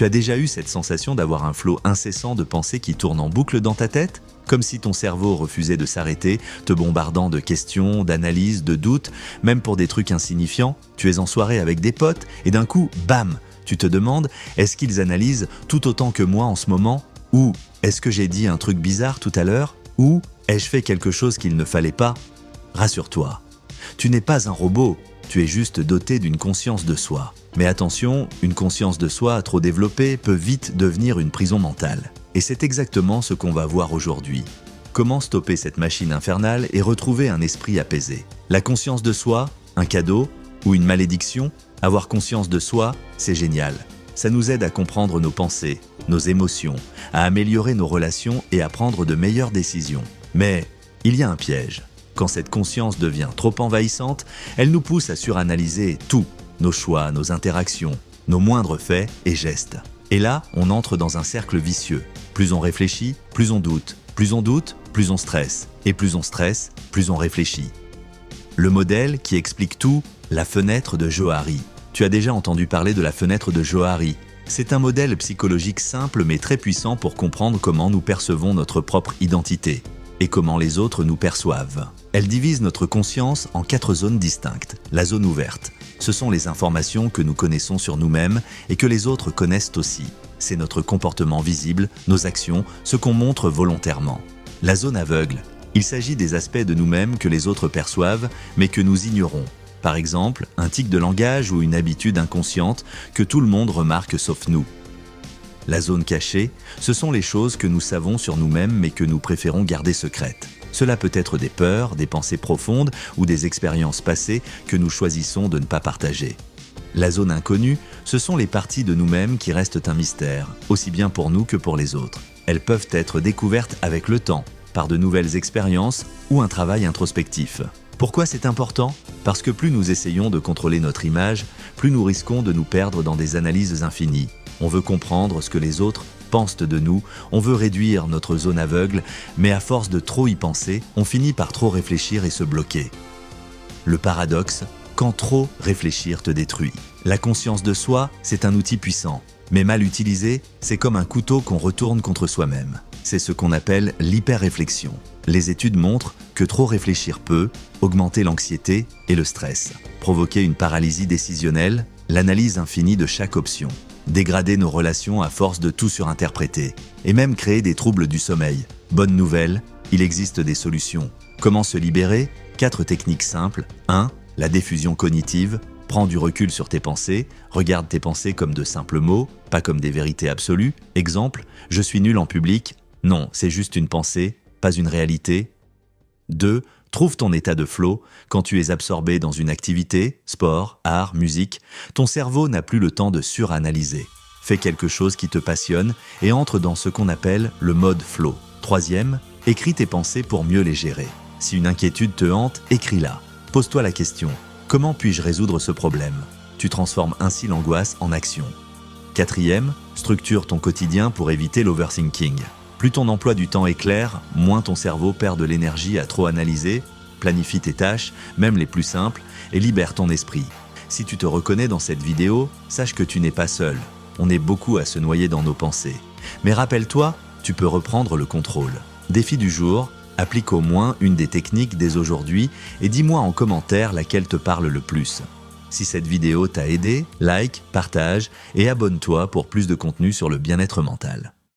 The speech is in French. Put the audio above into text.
Tu as déjà eu cette sensation d'avoir un flot incessant de pensées qui tournent en boucle dans ta tête? Comme si ton cerveau refusait de s'arrêter, te bombardant de questions, d'analyses, de doutes, même pour des trucs insignifiants. Tu es en soirée avec des potes et d'un coup, bam! Tu te demandes, est-ce qu'ils analysent tout autant que moi en ce moment? Ou est-ce que j'ai dit un truc bizarre tout à l'heure? Ou ai-je fait quelque chose qu'il ne fallait pas? Rassure-toi, tu n'es pas un robot, tu es juste doté d'une conscience de soi. Mais attention, une conscience de soi trop développée peut vite devenir une prison mentale. Et c'est exactement ce qu'on va voir aujourd'hui. Comment stopper cette machine infernale et retrouver un esprit apaisé? La conscience de soi, un cadeau ou une malédiction? Avoir conscience de soi, c'est génial. Ça nous aide à comprendre nos pensées, nos émotions, à améliorer nos relations et à prendre de meilleures décisions. Mais il y a un piège. Quand cette conscience devient trop envahissante, elle nous pousse à suranalyser tout, nos choix, nos interactions, nos moindres faits et gestes. Et là, on entre dans un cercle vicieux. Plus on réfléchit, plus on doute. Plus on doute, plus on stresse. Et plus on stresse, plus on réfléchit. Le modèle qui explique tout, la fenêtre de Johari. Tu as déjà entendu parler de la fenêtre de Johari. C'est un modèle psychologique simple mais très puissant pour comprendre comment nous percevons notre propre identité et comment les autres nous perçoivent. Elle divise notre conscience en 4 zones distinctes. La zone ouverte, ce sont les informations que nous connaissons sur nous-mêmes et que les autres connaissent aussi. C'est notre comportement visible, nos actions, ce qu'on montre volontairement. La zone aveugle, il s'agit des aspects de nous-mêmes que les autres perçoivent mais que nous ignorons. Par exemple, un tic de langage ou une habitude inconsciente que tout le monde remarque sauf nous. La zone cachée, ce sont les choses que nous savons sur nous-mêmes mais que nous préférons garder secrètes. Cela peut être des peurs, des pensées profondes ou des expériences passées que nous choisissons de ne pas partager. La zone inconnue, ce sont les parties de nous-mêmes qui restent un mystère, aussi bien pour nous que pour les autres. Elles peuvent être découvertes avec le temps, par de nouvelles expériences ou un travail introspectif. Pourquoi c'est important? Parce que plus nous essayons de contrôler notre image, plus nous risquons de nous perdre dans des analyses infinies. On veut comprendre ce que les autres pensent de nous, on veut réduire notre zone aveugle, mais à force de trop y penser, on finit par trop réfléchir et se bloquer. Le paradoxe, quand trop réfléchir te détruit. La conscience de soi, c'est un outil puissant, mais mal utilisé, c'est comme un couteau qu'on retourne contre soi-même. C'est ce qu'on appelle l'hyperréflexion. Les études montrent que trop réfléchir peut augmenter l'anxiété et le stress, provoquer une paralysie décisionnelle, l'analyse infinie de chaque option, dégrader nos relations à force de tout surinterpréter, et même créer des troubles du sommeil. Bonne nouvelle, il existe des solutions. Comment se libérer? 4 techniques simples. 1. La diffusion cognitive. Prends du recul sur tes pensées, regarde tes pensées comme de simples mots, pas comme des vérités absolues. Exemple, je suis nul en public. Non, c'est juste une pensée, pas une réalité. 2. Trouve ton état de flow. Quand tu es absorbé dans une activité, sport, art, musique, ton cerveau n'a plus le temps de suranalyser. Fais quelque chose qui te passionne et entre dans ce qu'on appelle le mode flow. 3. Écris tes pensées pour mieux les gérer. Si une inquiétude te hante, écris-la. Pose-toi la question, comment puis-je résoudre ce problème? Tu transformes ainsi l'angoisse en action. 4. Structure ton quotidien pour éviter l'overthinking. Plus ton emploi du temps est clair, moins ton cerveau perd de l'énergie à trop analyser. Planifie tes tâches, même les plus simples, et libère ton esprit. Si tu te reconnais dans cette vidéo, sache que tu n'es pas seul. On est beaucoup à se noyer dans nos pensées. Mais rappelle-toi, tu peux reprendre le contrôle. Défi du jour, applique au moins une des techniques dès aujourd'hui et dis-moi en commentaire laquelle te parle le plus. Si cette vidéo t'a aidé, like, partage et abonne-toi pour plus de contenu sur le bien-être mental.